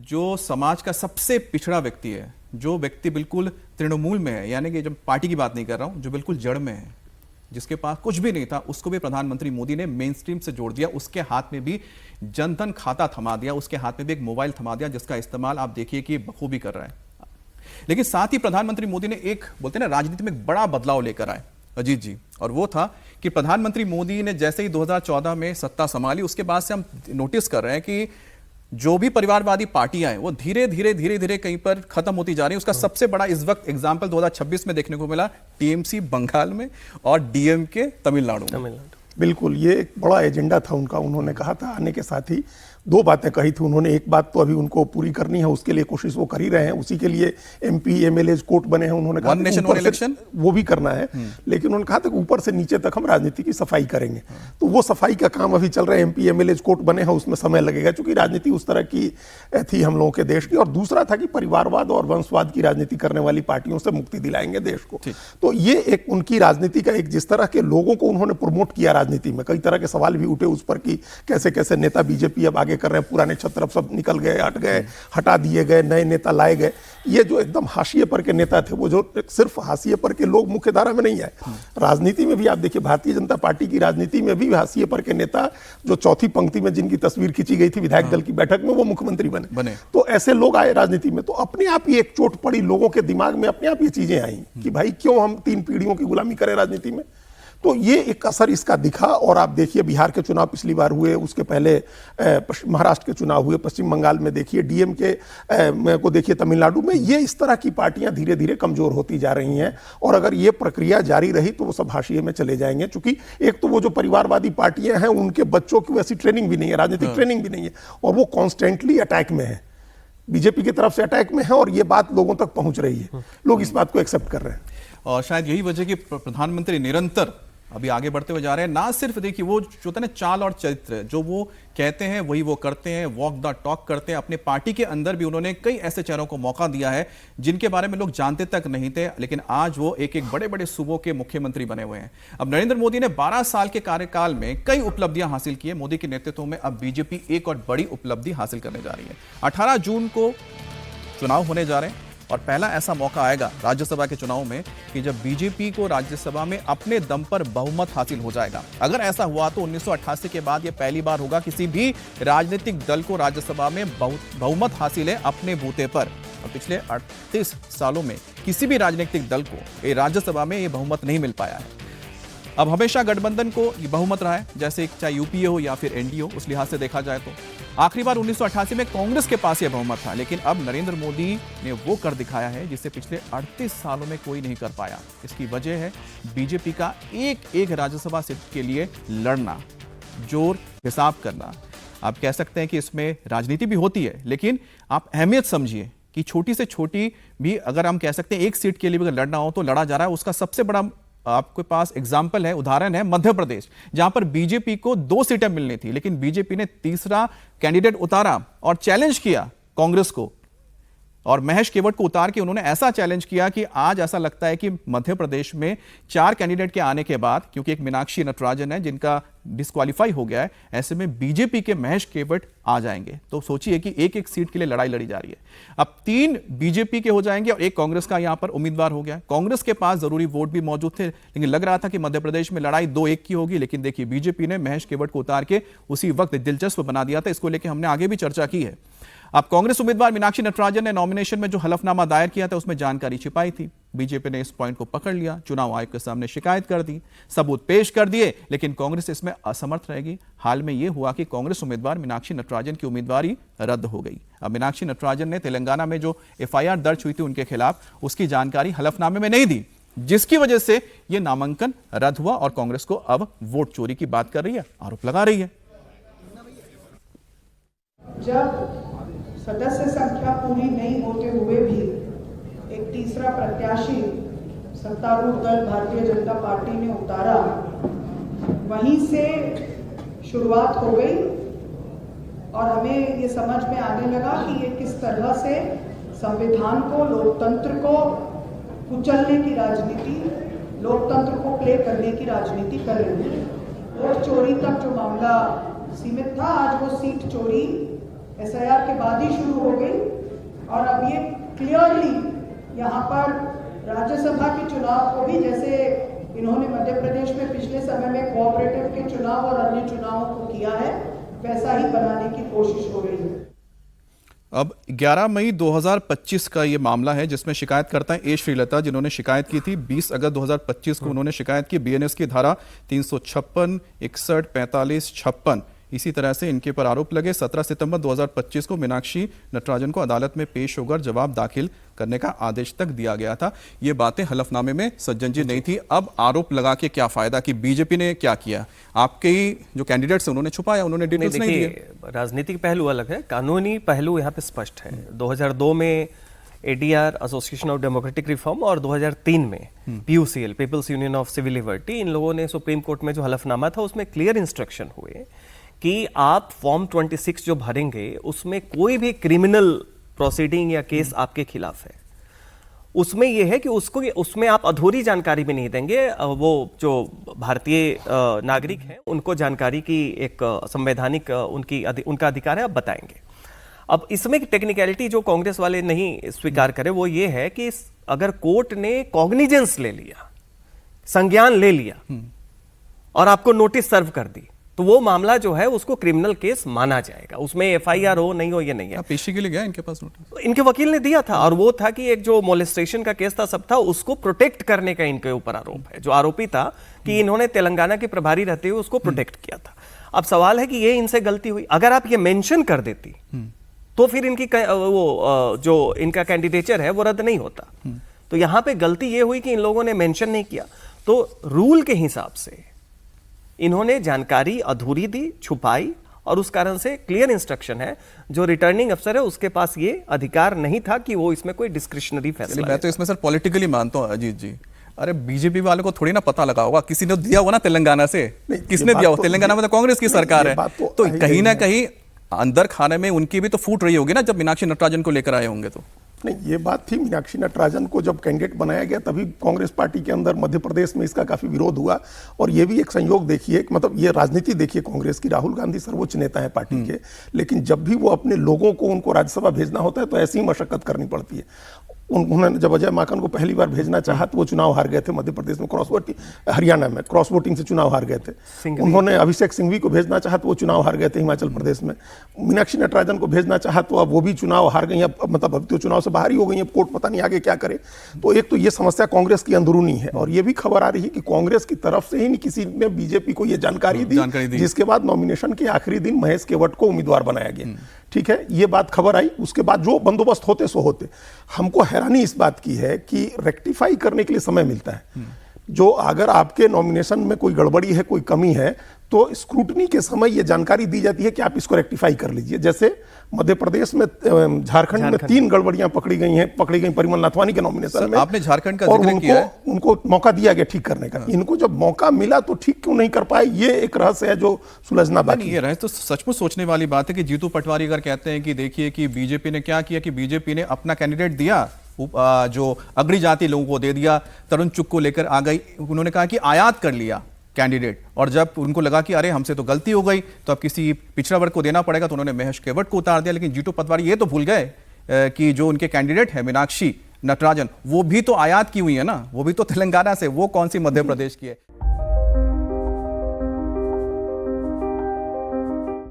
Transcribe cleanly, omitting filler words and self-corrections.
जो समाज का सबसे पिछड़ा व्यक्ति है, जो व्यक्ति बिल्कुल तृणमूल में है, यानी कि जब पार्टी की बात नहीं कर रहा हूं, जो बिल्कुल जड़ में है, जिसके पास कुछ भी नहीं था, उसको भी प्रधानमंत्री मोदी ने मेन स्ट्रीम से जोड़ दिया। उसके हाथ में भी जनधन खाता थमा दिया, उसके हाथ में भी एक मोबाइल थमा दिया, जिसका इस्तेमाल आप देखिए कि बखूबी कर रहा है। लेकिन साथ ही प्रधानमंत्री मोदी ने एक, बोलते हैं ना, राजनीति में एक बड़ा बदलाव लेकर आए अजीत जी, और वो था कि प्रधानमंत्री मोदी ने जैसे ही 2014 में सत्ता संभाली, उसके बाद से हम नोटिस कर रहे हैं कि जो भी परिवारवादी पार्टियां हैं वो धीरे धीरे कहीं पर खत्म होती जा रही है। उसका सबसे बड़ा इस वक्त एग्जाम्पल 2026 में देखने को मिला, टीएमसी बंगाल में और डीएमके तमिलनाडु में। बिल्कुल, ये एक बड़ा एजेंडा था उनका। उन्होंने कहा था आने के साथ ही दो बातें कही थी उन्होंने। एक बात तो अभी उनको पूरी करनी है, उसके लिए कोशिश वो कर ही रहे हैं, उसी के लिए एमपी एमएलए कोर्ट बने हैं। उन्होंने कहा वन नेशन वन इलेक्शन वो भी करना है, लेकिन उन्होंने कहा था कि ऊपर से नीचे तक हम राजनीति की सफाई करेंगे। तो वो सफाई का काम अभी चल रहा है। एमपी एमएलए कोर्ट बने हैं, उसमें समय लगेगा, क्योंकि राजनीति उस तरह की थी हम लोगों के देश की। और दूसरा था कि परिवारवाद और वंशवाद की राजनीति करने वाली पार्टियों से मुक्ति दिलाएंगे देश को। तो ये एक उनकी राजनीति का एक, जिस तरह के लोगों को उन्होंने प्रमोट किया राजनीति में, कई तरह के सवाल भी उठे उस पर कि कैसे कैसे नेता बीजेपी अब आगे कर रहे हैं, पुराने तरफ सब निकल गए, हट गए, हटा दिए गए, नए नेता लाए गए। ये जो एकदम हाशिए पर के नेता थे, वो जो सिर्फ हाशिए पर के लोग मुख्य धारा में नहीं आए। राजनीति में भी आप देखिए, भारतीय जनता पार्टी की राजनीति में भी हाशिए पर के नेता, जो चौथी पंक्ति में जिनकी तस्वीर खींची गई थी विधायक दल की बैठक में, वो मुख्यमंत्री बने। तो ऐसे लोग आए राजनीति में, तो अपने आप ही एक चोट पड़ी लोगों के दिमाग में, अपने आप ये चीजें आई कि भाई क्यों हम 3 पीढ़ियों की गुलामी करें राजनीति में। तो ये एक असर इसका दिखा। और आप देखिए बिहार के चुनाव पिछली बार हुए, उसके पहले महाराष्ट्र के चुनाव हुए, पश्चिम बंगाल में देखिए, डीएमके को देखिए तमिलनाडु में। ये इस तरह की पार्टियां धीरे धीरे कमजोर होती जा रही हैं, और अगर ये प्रक्रिया जारी रही तो वो सब हाशिए में चले जाएंगे। क्योंकि एक तो वो जो परिवारवादी पार्टियां हैं, उनके बच्चों की वैसी ट्रेनिंग भी नहीं है, राजनीतिक ट्रेनिंग भी नहीं है, और वो कॉन्स्टेंटली अटैक में है, बीजेपी की तरफ से अटैक में है, और ये बात लोगों तक पहुंच रही है, लोग इस बात को एक्सेप्ट कर रहे हैं। और शायद यही वजह कि प्रधानमंत्री निरंतर अभी आगे बढ़ते हुए जा रहे हैं। ना सिर्फ देखिए वो जो होता है ना, चाल और चरित्र, जो वो कहते हैं वही वो करते हैं, वॉक द टॉक करते हैं। अपने पार्टी के अंदर भी उन्होंने कई ऐसे चेहरों को मौका दिया है जिनके बारे में लोग जानते तक नहीं थे, लेकिन आज वो एक एक बड़े बड़े सूबों के मुख्यमंत्री बने हुए हैं। अब नरेंद्र मोदी ने 12 साल के कार्यकाल में कई उपलब्धियां हासिल की है। मोदी के नेतृत्व में अब बीजेपी एक और बड़ी उपलब्धि हासिल करने जा रही है। 18 जून को चुनाव होने जा रहे हैं, और पहला ऐसा मौका आएगा राज्यसभा के चुनाव में कि जब बीजेपी को राज्यसभा में अपने दम पर बहुमत हासिल हो जाएगा। अगर ऐसा हुआ तो 1988 के बाद यह पहली बार होगा किसी भी राजनीतिक दल को राज्यसभा में बहुमत हासिल है अपने बूते पर। और पिछले 38 सालों में किसी भी राजनीतिक दल को राज्यसभा में यह बहुमत नहीं मिल पाया है। अब हमेशा गठबंधन को बहुमत रहा है, जैसे चाहे यूपीए हो या फिर एनडीए हो, उस लिहाज से देखा जाए तो आखिरी बार 1988 में कांग्रेस के पास यह बहुमत था। लेकिन अब नरेंद्र मोदी ने वो कर दिखाया है जिसे पिछले 38 सालों में कोई नहीं कर पाया। इसकी वजह है बीजेपी का एक एक राज्यसभा सीट के लिए लड़ना, जोर हिसाब करना। आप कह सकते हैं कि इसमें राजनीति भी होती है, लेकिन आप अहमियत समझिए कि छोटी से छोटी भी, अगर हम कह सकते हैं एक सीट के लिए भी अगर लड़ना हो तो लड़ा जा रहा है। उसका सबसे बड़ा आपके पास एग्जाम्पल है, उदाहरण है मध्य प्रदेश, जहां पर बीजेपी को 2 सीटें मिलनी थी, लेकिन बीजेपी ने तीसरा कैंडिडेट उतारा और चैलेंज किया कांग्रेस को, और महेश केवट को उतार के उन्होंने ऐसा चैलेंज किया कि आज ऐसा लगता है कि मध्य प्रदेश में 4 कैंडिडेट के आने के बाद, क्योंकि एक मीनाक्षी नटराजन है जिनका डिस्क्वालीफाई हो गया है, ऐसे में बीजेपी के महेश केवट आ जाएंगे। तो सोचिए कि एक एक सीट के लिए लड़ाई लड़ी जा रही है। अब 3 बीजेपी के हो जाएंगे और एक कांग्रेस का यहां पर उम्मीदवार हो गया। कांग्रेस के पास जरूरी वोट भी मौजूद थे, लेकिन लग रहा था कि मध्य प्रदेश में लड़ाई 2-1 की होगी, लेकिन देखिए बीजेपी ने महेश केवट को उतार के उसी वक्त दिलचस्प बना दिया था। इसको लेकर हमने आगे भी चर्चा की है। अब कांग्रेस उम्मीदवार मीनाक्षी नटराजन ने नॉमिनेशन में जो हलफनामा दायर किया था उसमें जानकारी छिपाई थी। बीजेपी ने इस पॉइंट को पकड़ लिया, चुनाव आयोग के सामने शिकायत कर दी, सबूत पेश कर दिए, लेकिन कांग्रेस इसमें असमर्थ रहेगी। हाल में यह हुआ कि कांग्रेस उम्मीदवार मीनाक्षी नटराजन की उम्मीदवारी रद्द हो गई। अब मीनाक्षी नटराजन ने तेलंगाना में जो एफआईआर दर्ज हुई थी उनके खिलाफ, उसकी जानकारी हलफनामे में नहीं दी, जिसकी वजह से यह नामांकन रद्द हुआ और कांग्रेस को अब वोट चोरी की बात कर रही है, आरोप लगा रही है। जब सदस्य संख्या पूरी नहीं होते हुए भी एक तीसरा प्रत्याशी सत्तारूढ़ दल भारतीय जनता पार्टी ने उतारा, वहीं से शुरुआत हो गई और हमें ये समझ में आने लगा कि ये किस तरह से संविधान को, लोकतंत्र को कुचलने की राजनीति, लोकतंत्र को प्ले करने की राजनीति कर रही है। वोट चोरी तक जो मामला सीमित था, आज वो सीट चोरी एसआईआर के बाद ही शुरू हो गई और अब ये क्लियरली यहाँ पर राज्यसभा के चुनाव को भी, जैसे इन्होंने मध्य प्रदेश में पिछले समय में कोऑपरेटिव के चुनाव और अन्य चुनावों को किया है, वैसा ही बनाने की कोशिश हो रही है। अब 11 मई 2025 का ये मामला है जिसमें शिकायतकर्ता ए श्रीलता, जिन्होंने शिकायत की थी 20 अगस्त 2025 को उन्होंने शिकायत की बीएनएस की धारा 356, 61, 45, 56 इसी तरह से इनके पर आरोप लगे। 17 सितंबर 2025 को मीनाक्षी नटराजन को अदालत में पेश होकर जवाब दाखिल करने का आदेश तक दिया गया था। ये बातें हलफनामे में सज्जन जी नहीं थी। अब आरोप लगा के क्या फायदा कि बीजेपी ने क्या किया? आपके ही जो कैंडिडेट्स हैं उन्होंने छुपाया, उन्होंने डिटेल्स नहीं दिए। राजनीतिक पहलू अलग है, कानूनी पहलू यहाँ पे स्पष्ट है। 2002 में ADR association of democratic reform और 2003 में PUCL people's union of civil liberty, इन लोगों ने सुप्रीम कोर्ट में जो हलफनामा था उसमें क्लियर इंस्ट्रक्शन हुए कि आप फॉर्म 26 जो भरेंगे उसमें कोई भी क्रिमिनल प्रोसीडिंग या केस आपके खिलाफ है, उसमें यह है कि उसमें आप अधूरी जानकारी भी नहीं देंगे। वो जो भारतीय नागरिक हैं उनको जानकारी की एक संवैधानिक उनका अधिकार है, आप बताएंगे। अब इसमें टेक्निकलिटी जो कांग्रेस वाले नहीं स्वीकार करे वो ये है कि अगर कोर्ट ने कॉग्निजेंस ले लिया, संज्ञान ले लिया और आपको नोटिस सर्व कर दी, तो वो मामला जो है उसको क्रिमिनल केस माना जाएगा। उसमें एफआईआर हो नहीं हो ये नहीं है। पेशी के लिए गया इनके पास नोटिस, इनके वकील ने दिया था और वो था कि एक जो मोलेस्टेशन का केस था सब था, उसको प्रोटेक्ट करने का इनके ऊपर आरोप है। जो आरोपी था कि इन्होंने तेलंगाना के प्रभारी रहते हुए उसको प्रोटेक्ट किया था। अब सवाल है कि ये इनसे गलती हुई। अगर आप ये मेंशन कर देती तो फिर इनकी वो जो इनका कैंडिडेचर है वो रद्द नहीं होता। तो यहां पे गलती ये हुई कि इन लोगों ने मेंशन नहीं किया। तो रूल के हिसाब से इन्होंने जानकारी अधूरी दी, छुपाई, और उस कारण से क्लियर इंस्ट्रक्शन है जो रिटर्निंग अफसर है उसके पास ये अधिकार नहीं था कि वो इसमें कोई डिस्क्रिशनरी फैसला। मैं तो इसमें सर पॉलिटिकली मानता हूं अजीत जी। अरे बीजेपी वालों को थोड़ी ना पता लगा होगा, किसी ने दिया हुआ ना तेलंगाना से। किसने दिया हो? तेलंगाना में तो कांग्रेस की सरकार है। तो कहीं ना कहीं अंदर खाने में उनकी भी तो फूट रही होगी ना जब मीनाक्षी नटराजन को लेकर आए होंगे। तो नहीं, ये बात थी। मीनाक्षी नटराजन को जब कैंडिडेट बनाया गया तभी कांग्रेस पार्टी के अंदर मध्य प्रदेश में इसका काफी विरोध हुआ। और ये भी एक संयोग देखिए, मतलब ये राजनीति देखिए कांग्रेस की। राहुल गांधी सर्वोच्च नेता है पार्टी के, लेकिन जब भी वो अपने लोगों को उनको राज्यसभा भेजना होता है तो ऐसी ही मशक्कत करनी पड़ती है। उन्होंने जब अजय माकन को पहली बार भेजना चाहा तो वो चुनाव हार गए थे मध्य प्रदेश में, हरियाणा में क्रॉस वोटिंग से चुनाव हार गए थे। उन्होंने अभिषेक सिंघवी को भेजना चाहा तो वो चुनाव हार गए थे हिमाचल प्रदेश में। मीनाक्षी नटराजन को भेजना चाहा तो अब वो भी चुनाव हार गई, मतलब अब तो चुनाव से बाहर ही हो गई है। कोर्ट पता नहीं आगे क्या करे। तो एक तो ये समस्या कांग्रेस की अंदरूनी है, और ये भी खबर आ रही है कि कांग्रेस की तरफ से ही नहीं किसी ने बीजेपी को ये जानकारी दी, जिसके बाद नॉमिनेशन के आखिरी दिन महेश केवट को उम्मीदवार बनाया गया। ठीक है, ये बात खबर आई। उसके बाद जो बंदोबस्त होते सो होते। हमको हैरानी इस बात की है कि रेक्टिफाई करने के लिए समय मिलता है। जो अगर आपके नॉमिनेशन में कोई गड़बड़ी है, कोई कमी है, तो स्क्रूटनी के समय ये जानकारी दी जाती है कि आप इसको रेक्टिफाई कर लीजिए। जैसे मध्य प्रदेश में, झारखंड में 3 गड़बड़ियां पकड़ी गई परिमल नाथवानी के नॉमिनेशन में। आपने झारखंड का जिक्र किया है। उनको मौका दिया गया ठीक करने का। इनको जब मौका मिला तो ठीक क्यों नहीं कर पाए, ये एक रहस्य है जो सुलझना बाकी है। ये रहस्य तो सचमुच सोचने वाली बात है कि जीतू पटवारी अगर कहते हैं कि देखिए कि बीजेपी ने क्या किया, कि बीजेपी ने अपना कैंडिडेट दिया, जो अग्रणी जाति लोगों को दे दिया, तरुण चुग को लेकर आ गई। उन्होंने कहा कि आयात कर लिया कैंडिडेट, और जब उनको लगा कि अरे हमसे तो गलती हो गई तो अब किसी पिछड़ा वर्ग को देना पड़ेगा, तो उन्होंने महेश केवट को उतार दिया। लेकिन जीतू पटवारी ये तो भूल गए कि जो उनके कैंडिडेट है मीनाक्षी नटराजन, वो भी तो आयात की हुई है ना, वो भी तो तेलंगाना से, वो कौन सी मध्य प्रदेश की है।